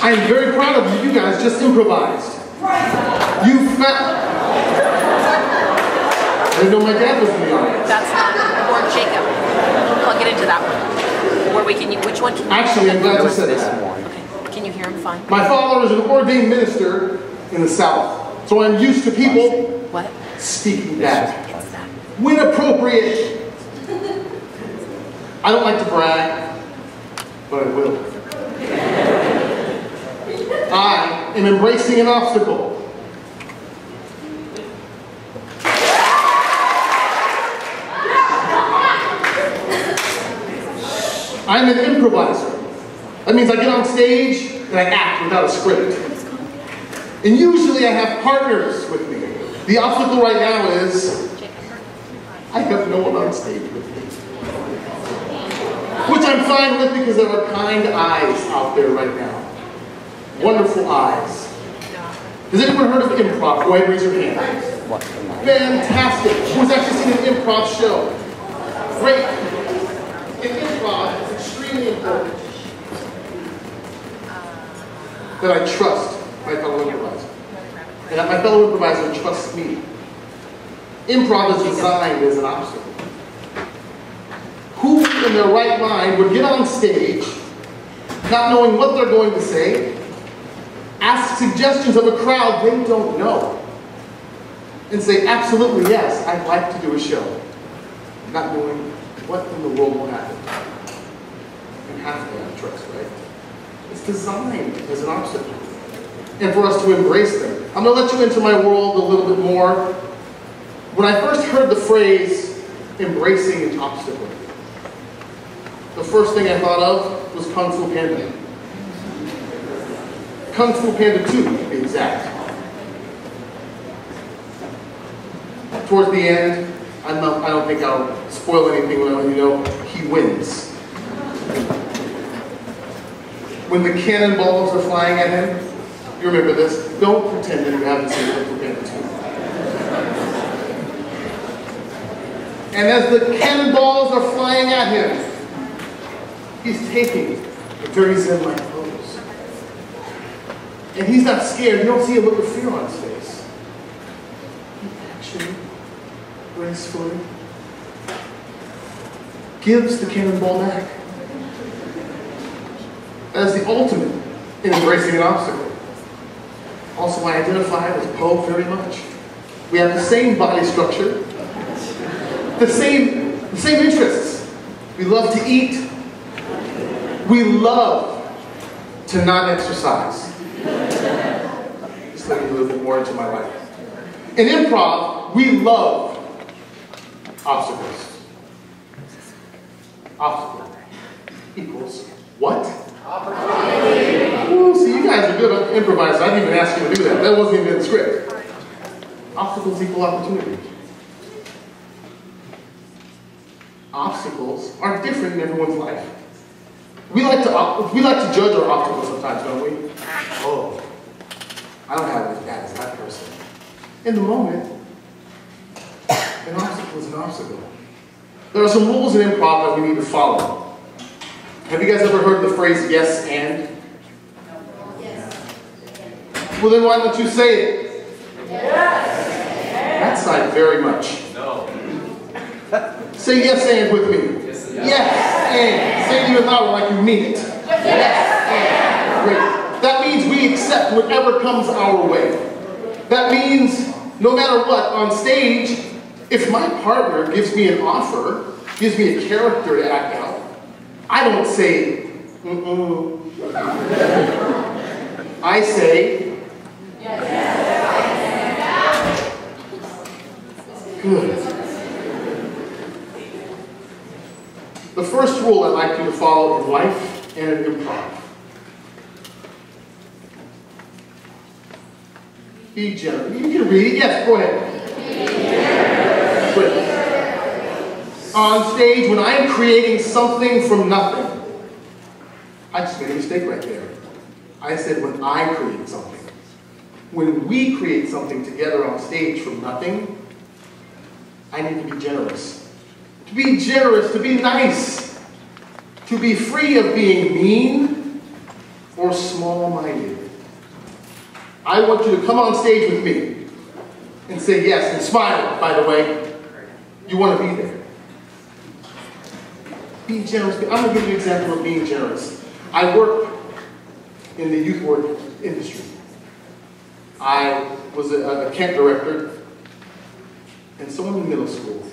I'm very proud of you. You guys just improvised. You found... I didn't know my dad was in the audience. That's not... Or Jacob. Plug it into that one. Where we can... Which one can you... Actually, I'm glad you said that. Okay. Can you hear him fine? My father is an ordained minister in the South. So I'm used to people... What? Speaking back. When appropriate. I don't like to brag, but I will. I am embracing an obstacle. I'm an improviser. That means I get on stage and I act without a script. And usually I have partners with me. The obstacle right now is I have no one on stage with me. Which I'm fine with because there are kind eyes out there right now. Wonderful eyes. Has anyone heard of improv? Go ahead and raise your hand. Fantastic. Who's actually seen an improv show? Great. In improv, it's extremely important that I trust my fellow improviser. And that my fellow improviser trusts me. Improv is designed as an obstacle. Who in their right mind would get on stage, not knowing what they're going to say, ask suggestions of a crowd they don't know, and say, absolutely yes, I'd like to do a show, not knowing what in the world will happen. You have to have trust, right? It's designed as an obstacle. And for us to embrace them. I'm going to let you into my world a little bit more. When I first heard the phrase, embracing an obstacle, the first thing I thought of was Kung Fu Panda. Kung Fu Panda 2, to be exact. Towards the end, I don't think I'll spoil anything when I let you know, he wins. When the cannonballs are flying at him, you remember this, don't pretend that you haven't seen Kung Fu Panda 2. And as the cannonballs are flying at him, he's taking a very zen-like pose. And he's not scared. You don't see a look of fear on his face. He actually, gracefully, gives the cannonball back. That is the ultimate in embracing an obstacle. Also, I identify with Poe very much. We have the same body structure, the same interests. We love to eat. We love to not exercise. Just let me a little bit more into my life. In improv, we love obstacles. Obstacle equals what? Opportunity. Ooh, see, you guys are good at improvising. I didn't even ask you to do that. That wasn't even in the script. Obstacles equal opportunity. Obstacles are different in everyone's life. We like to judge our obstacles sometimes, don't we? Oh, I don't have it as bad as that person. In the moment, an obstacle is an obstacle. There are some rules in improv that we need to follow. Have you guys ever heard the phrase yes and? Yes. Well then why don't you say it? Yes. That side very much. No. Say yes and with me. Yes and. Say it even louder like you mean it. Yes and. Great. That means we accept whatever comes our way. That means no matter what, on stage, if my partner gives me an offer, gives me a character to act out, I don't say, I say, yes. Good. The first rule I'd like you to follow in life and in improv. Be generous. You can read it. Yes, go ahead. Good. On stage, when I'm creating something from nothing, I just made a mistake right there. I said when I create something. When we create something together on stage from nothing, I need to be generous. To be generous, to be nice, to be free of being mean or or small-minded. I want you to come on stage with me and say yes, and smile, by the way. You want to be there. Be generous. I'm going to give you an example of being generous. I work in the youth work industry. I was a camp director, and someone in middle school,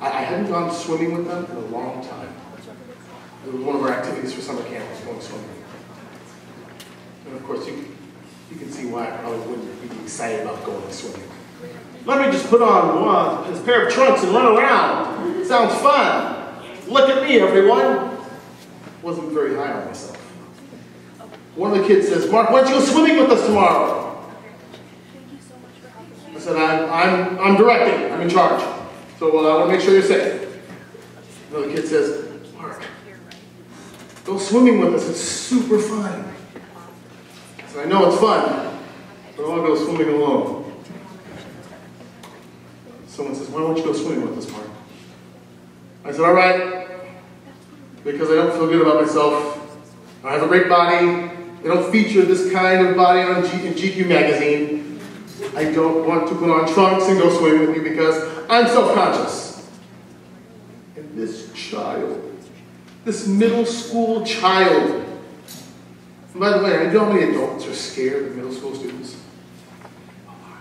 I hadn't gone swimming with them in a long time. It was one of our activities for summer camp, was going swimming. And of course, you can see why I probably wouldn't be excited about going swimming. Let me just put on this pair of trunks and run around. Sounds fun. Look at me, everyone. Wasn't very high on myself. One of the kids says, Mark, why don't you go swimming with us tomorrow? I said, I'm directing. I'm in charge. So I want to make sure you're safe. Another kid says, Mark, go swimming with us. It's super fun. I said, I know it's fun, but I want to go swimming alone. Someone says, why don't you go swimming with us, Mark? I said, all right, because I don't feel good about myself. I have a great body. They don't feature this kind of body in GQ magazine. I don't want to put on trunks and go swimming with you because I'm self-conscious. And this child, this middle school child, and by the way, I know how many adults are scared of middle school students. A lot.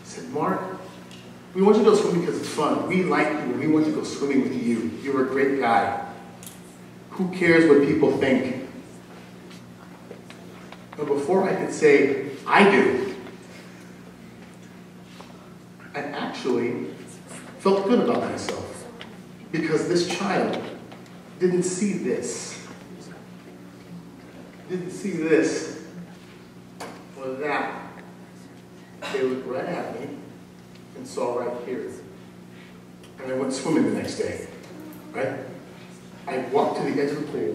I said, Mark, we want you to go swimming because it's fun. We like you and we want to go swimming with you. You're a great guy. Who cares what people think? But before I could say, I do, I actually felt good about myself because this child didn't see this. Didn't see this or that. They looked right at me and saw right here. And I went swimming the next day, right? I walked to the edge of the pool,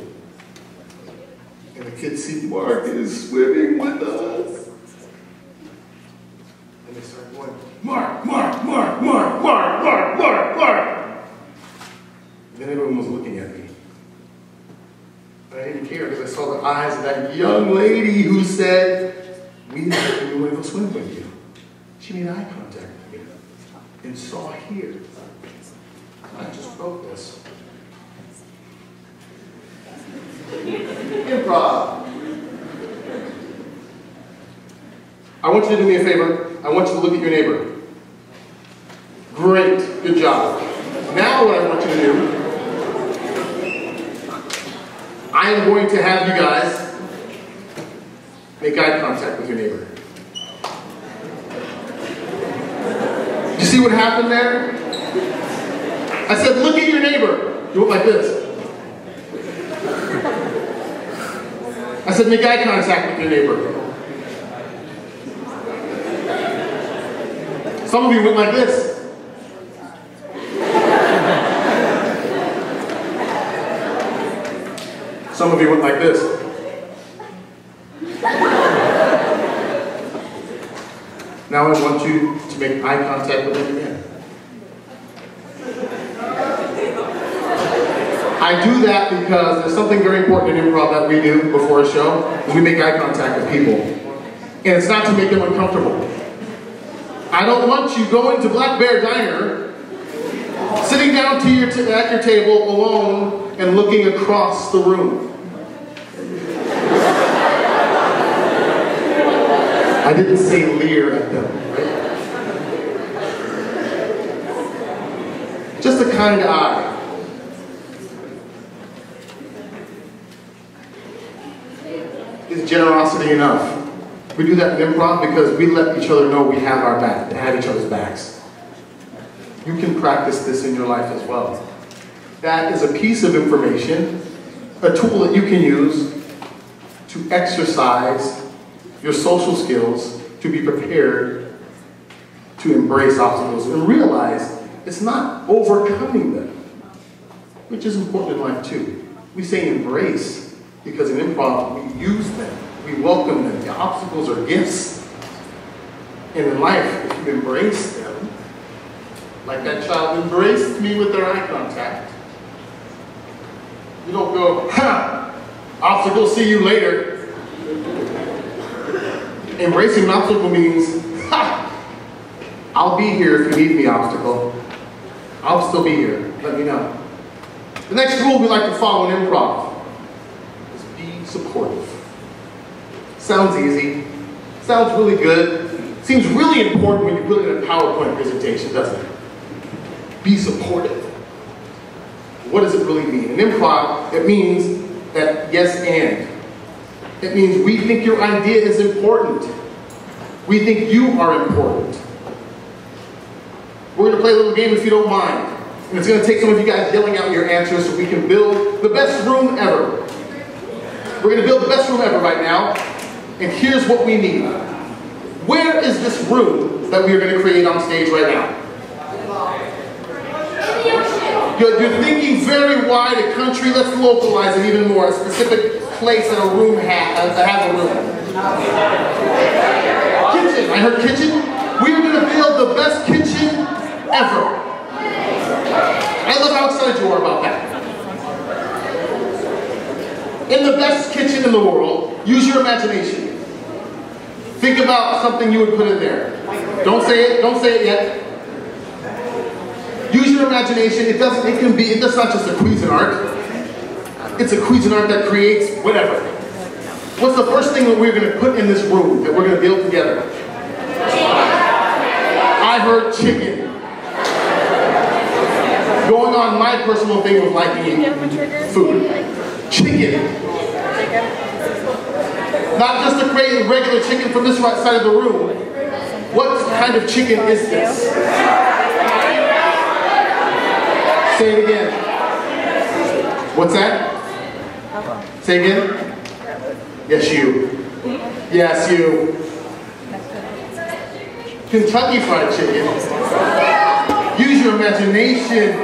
and the kids see Mark is swimming with us. And they started going, Mark, Mark, Mark, Mark, Mark, Mark, Mark, Mark. And then everyone was looking at me. But I didn't care because I saw the eyes of that young lady who said, we want to go swim with you. She made eye contact with me and saw here. I just wrote this. Improv. I want you to do me a favor. I want you to look at your neighbor. Great. Good job. Now what I want you to do, I am going to have you guys make eye contact with your neighbor. You see what happened there? I said, look at your neighbor. Do it like this. I said, make eye contact with your neighbor. Some of you went like this. Some of you went like this. Now I want you to make eye contact with them again. I do that because there's something very important in improv that we do before a show. We make eye contact with people. And it's not to make them uncomfortable. I don't want you going to Black Bear Diner, sitting down at your table alone and looking across the room. I didn't say leer at them, right? Just a kind eye. Is generosity enough? We do that in improv because we let each other know we have our back, have each other's backs. You can practice this in your life as well. That is a piece of information, a tool that you can use to exercise your social skills, to be prepared to embrace obstacles and realize it's not overcoming them, which is important in life too. We say embrace because in improv we use them, we welcome them. The obstacles are gifts. And in life, if you embrace them, like that child embraced me with their eye contact, you don't go, ha! Obstacle, see you later. Embracing an obstacle means, ha! I'll be here if you need me, obstacle. I'll still be here. Let me know. The next rule we like to follow in improv is be supportive. Sounds easy. Sounds really good. Seems really important when you put it in a PowerPoint presentation, doesn't it? Be supportive. What does it really mean? In improv, it means that yes and. It means we think your idea is important. We think you are important. We're going to play a little game if you don't mind. And it's going to take some of you guys yelling out your answers so we can build the best room ever. We're going to build the best room ever right now. And here's what we need. Where is this room that we are going to create on stage right now? You're thinking very wide a country. Let's localize it even more. A specific place that a room has a room. Kitchen. I heard kitchen. We are going to build the best kitchen ever. I love how excited you are about that. In the best kitchen in the world, use your imagination. Think about something you would put in there. Don't say it. Don't say it yet. Use your imagination. It's not just a Cuisinart. It's a Cuisinart that creates whatever. What's the first thing that we're going to put in this room that we're going to build together? I heard chicken. Going on my personal thing with liking food. Chicken. Not just a regular chicken from this side of the room. What kind of chicken is this? Say it again. What's that? Say again. Yes, you. Yes, you. Kentucky Fried Chicken. Use your imagination.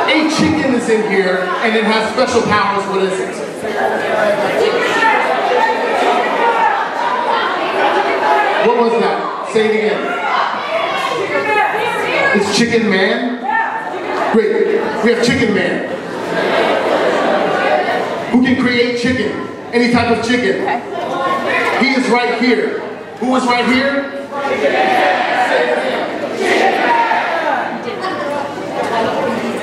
A chicken is in here and it has special powers. What is it? What was that? Say it again. It's Chicken Man? Great. We have Chicken Man. Who can create chicken? Any type of chicken. He is right here. Who is right here?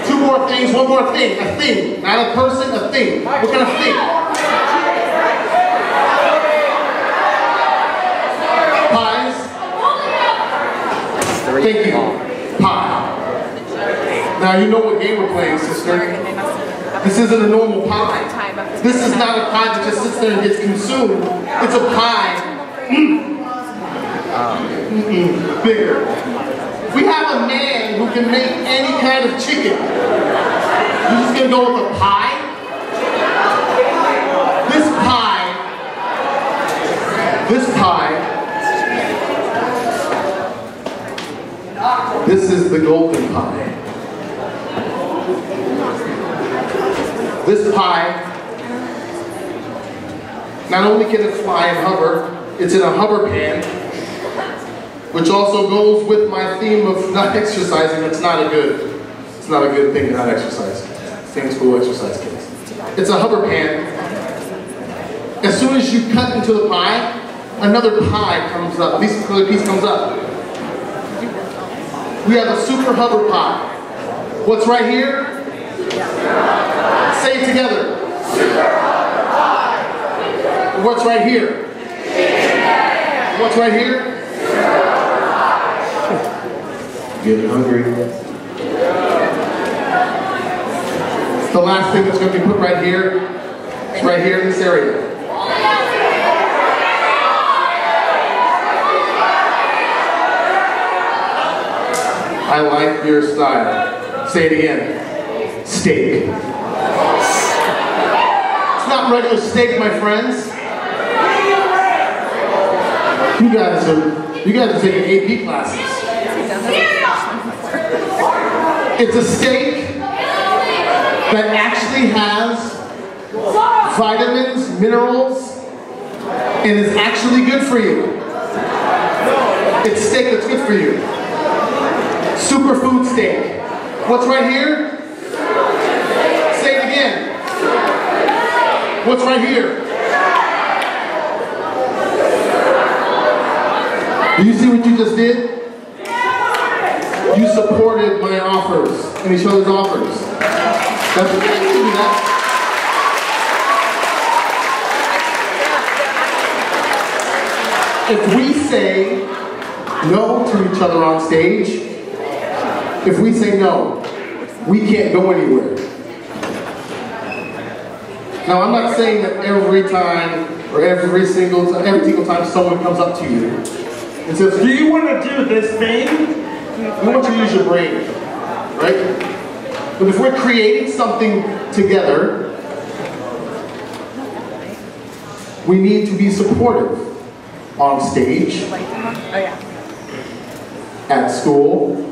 Two more things, one more thing. A thing. Not a person, a thing. What kind of thing? Pies. Thank you. Pie. Now you know what game we're playing, sister. This isn't a normal pie. This is not a pie that just sits there and gets consumed. It's a pie. Bigger. We have a man who can make any kind of chicken. You're just gonna go with a pie? This is the golden pie. This pie, not only can it fly and hover, it's in a hover pan, which also goes with my theme of not exercising. It's not a good thing to not exercise. Things cool exercise kids. It's a hover pan. As soon as you cut into the pie, another pie comes up. At least another piece comes up. We have a super hover pie. What's right here? Say it together. What's right here? What's right here? Getting hungry. The last thing that's going to be put right here is right here in this area. I like your style. Say it again. Steak. It's not regular steak, my friends. You guys are taking AP classes. It's a steak that actually has vitamins, minerals, and is actually good for you. It's steak that's good for you. Superfood steak. What's right here? Say What's right here? Do you see what you just did? You supported my offers and each other's offers. That's what you do that. If we say no to each other on stage, if we say no, we can't go anywhere. Now, I'm not saying that every time or every single time someone comes up to you and says, do you want to do this thing? We want you to use your brain, right? But if we're creating something together, we need to be supportive on stage, at school,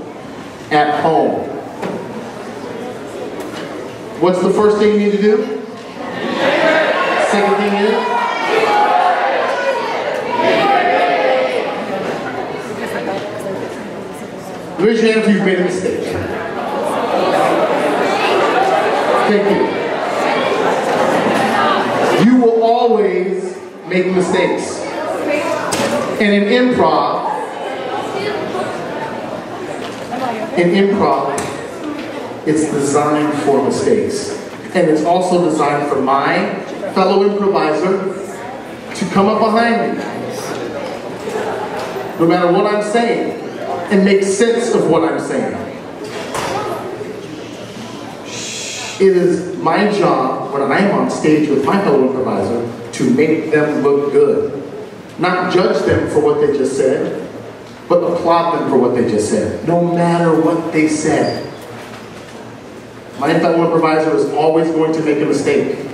at home. What's the first thing you need to do? Second thing is? Raise your hand if you've made a mistake. Thank you. You will always make mistakes. And in improv, it's designed for mistakes. And it's also designed for my fellow improviser to come up behind me, no matter what I'm saying, and make sense of what I'm saying. It is my job when I am on stage with my fellow improviser to make them look good. Not judge them for what they just said, but applaud them for what they just said, no matter what they said. My fellow improviser is always going to make a mistake.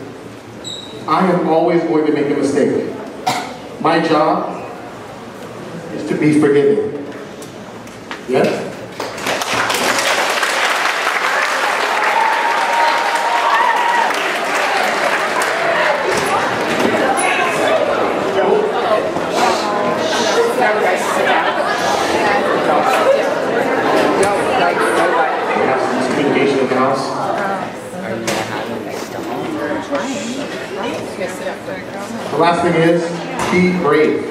I am always going to make a mistake. My job is to be forgiving. Yes? The last thing is, be brave.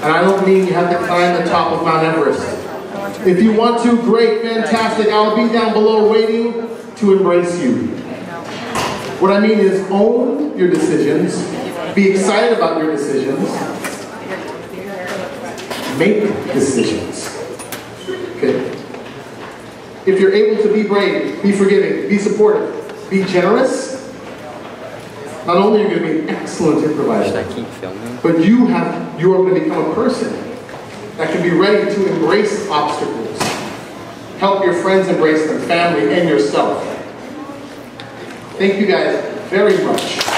And I don't mean you have to climb the top of Mount Everest. If you want to, great, fantastic. I'll be down below waiting to embrace you. What I mean is, own your decisions. Be excited about your decisions. Make decisions. Okay? If you're able to be brave, be forgiving, be supportive, be generous, not only are you going to be an excellent improviser, but you are going to become a person that can be ready to embrace obstacles. Help your friends embrace them, family, and yourself. Thank you guys very much.